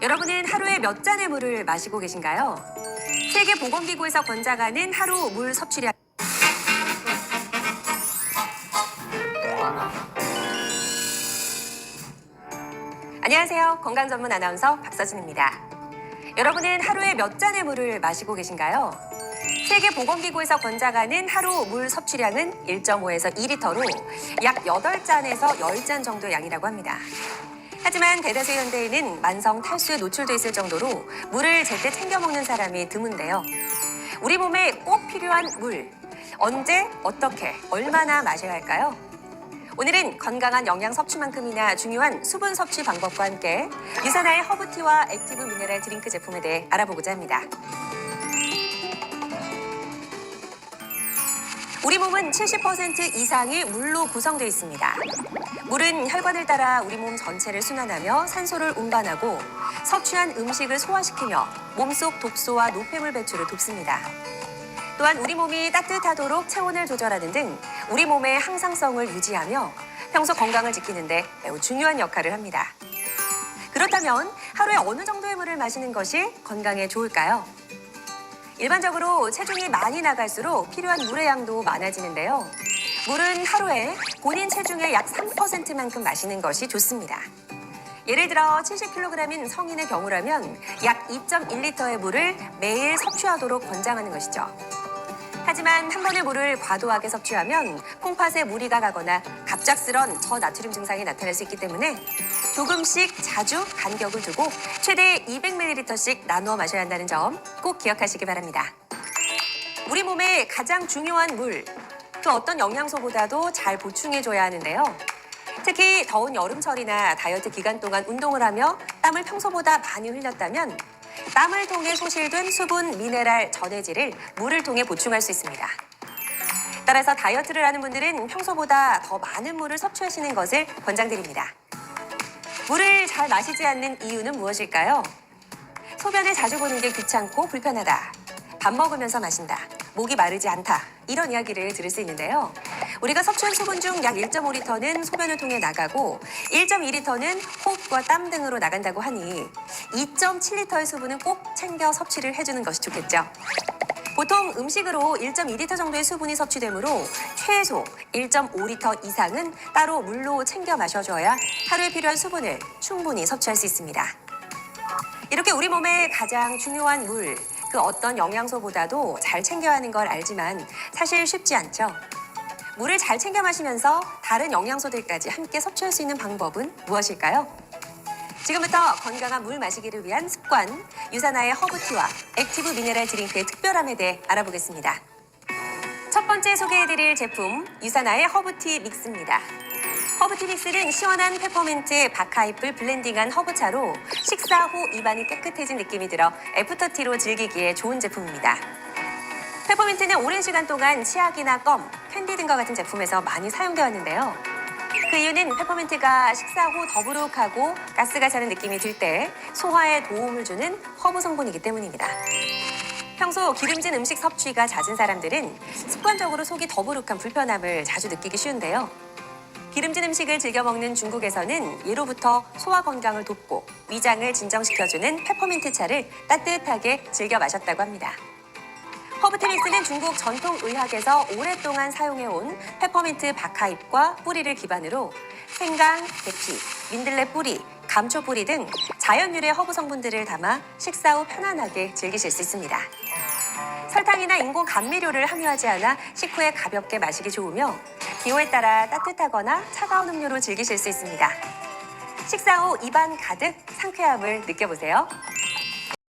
여러분은 하루에 몇 잔의 물을 마시고 계신가요? 세계보건기구에서 권장하는 하루 물 섭취량. 안녕하세요. 건강전문 아나운서 박서진입니다. 여러분은 하루에 몇 잔의 물을 마시고 계신가요? 세계보건기구에서 권장하는 하루 물 섭취량은 1.5에서 2리터로 약 8잔에서 10잔 정도의 양이라고 합니다. 하지만 대다수의 현대인은 만성 탈수에 노출돼 있을 정도로 물을 제때 챙겨 먹는 사람이 드문데요. 우리 몸에 꼭 필요한 물, 언제, 어떻게, 얼마나 마셔야 할까요? 오늘은 건강한 영양 섭취만큼이나 중요한 수분 섭취 방법과 함께 유산화의 허브티와 액티브 미네랄 드링크 제품에 대해 알아보고자 합니다. 우리 몸은 70% 이상이 물로 구성되어 있습니다. 물은 혈관을 따라 우리 몸 전체를 순환하며 산소를 운반하고 섭취한 음식을 소화시키며 몸속 독소와 노폐물 배출을 돕습니다. 또한 우리 몸이 따뜻하도록 체온을 조절하는 등 우리 몸의 항상성을 유지하며 평소 건강을 지키는 데 매우 중요한 역할을 합니다. 그렇다면 하루에 어느 정도의 물을 마시는 것이 건강에 좋을까요? 일반적으로 체중이 많이 나갈수록 필요한 물의 양도 많아지는데요. 물은 하루에 본인 체중의 약 3%만큼 마시는 것이 좋습니다. 예를 들어 70kg인 성인의 경우라면 약 2.1리터의 물을 매일 섭취하도록 권장하는 것이죠. 하지만 한 번의 물을 과도하게 섭취하면 콩팥에 무리가 가거나 갑작스런 저나트륨 증상이 나타날 수 있기 때문에 조금씩 자주 간격을 두고 최대 200ml씩 나누어 마셔야 한다는 점 꼭 기억하시기 바랍니다. 우리 몸의 가장 중요한 물, 그 어떤 영양소보다도 잘 보충해줘야 하는데요. 특히 더운 여름철이나 다이어트 기간 동안 운동을 하며 땀을 평소보다 많이 흘렸다면 땀을 통해 소실된 수분, 미네랄, 전해질을 물을 통해 보충할 수 있습니다. 따라서 다이어트를 하는 분들은 평소보다 더 많은 물을 섭취하시는 것을 권장드립니다. 물을 잘 마시지 않는 이유는 무엇일까요? 소변을 자주 보는 게 귀찮고 불편하다. 밥 먹으면서 마신다. 목이 마르지 않다. 이런 이야기를 들을 수 있는데요. 우리가 섭취한 수분 중 약 1.5리터는 소변을 통해 나가고 1.2리터는 호흡과 땀 등으로 나간다고 하니 2.7리터의 수분은 꼭 챙겨 섭취를 해주는 것이 좋겠죠. 보통 음식으로 1.2리터 정도의 수분이 섭취되므로 최소 1.5리터 이상은 따로 물로 챙겨 마셔줘야 하루에 필요한 수분을 충분히 섭취할 수 있습니다. 이렇게 우리 몸에 가장 중요한 물, 그 어떤 영양소보다도 잘 챙겨야 하는 걸 알지만 사실 쉽지 않죠. 물을 잘 챙겨 마시면서 다른 영양소들까지 함께 섭취할 수 있는 방법은 무엇일까요? 지금부터 건강한 물 마시기를 위한 습관, 유산화의 허브티와 액티브 미네랄 드링크의 특별함에 대해 알아보겠습니다. 첫 번째 소개해드릴 제품, 유산화의 허브티 믹스입니다. 허브티 믹스는 시원한 페퍼민트, 박하잎을 블렌딩한 허브차로 식사 후 입안이 깨끗해진 느낌이 들어 애프터티로 즐기기에 좋은 제품입니다. 페퍼민트는 오랜 시간 동안 치약이나 껌, 캔디 등과 같은 제품에서 많이 사용되어 왔는데요. 그 이유는 페퍼민트가 식사 후 더부룩하고 가스가 차는 느낌이 들 때 소화에 도움을 주는 허브 성분이기 때문입니다. 평소 기름진 음식 섭취가 잦은 사람들은 습관적으로 속이 더부룩한 불편함을 자주 느끼기 쉬운데요. 기름진 음식을 즐겨 먹는 중국에서는 예로부터 소화 건강을 돕고 위장을 진정시켜주는 페퍼민트 차를 따뜻하게 즐겨 마셨다고 합니다. 허브티 믹스는 중국 전통의학에서 오랫동안 사용해온 페퍼민트 박하잎과 뿌리를 기반으로 생강, 계피, 민들레 뿌리, 감초 뿌리 등 자연 유래 허브 성분들을 담아 식사 후 편안하게 즐기실 수 있습니다. 설탕이나 인공 감미료를 함유하지 않아 식후에 가볍게 마시기 좋으며 기호에 따라 따뜻하거나 차가운 음료로 즐기실 수 있습니다. 식사 후 입안 가득 상쾌함을 느껴보세요.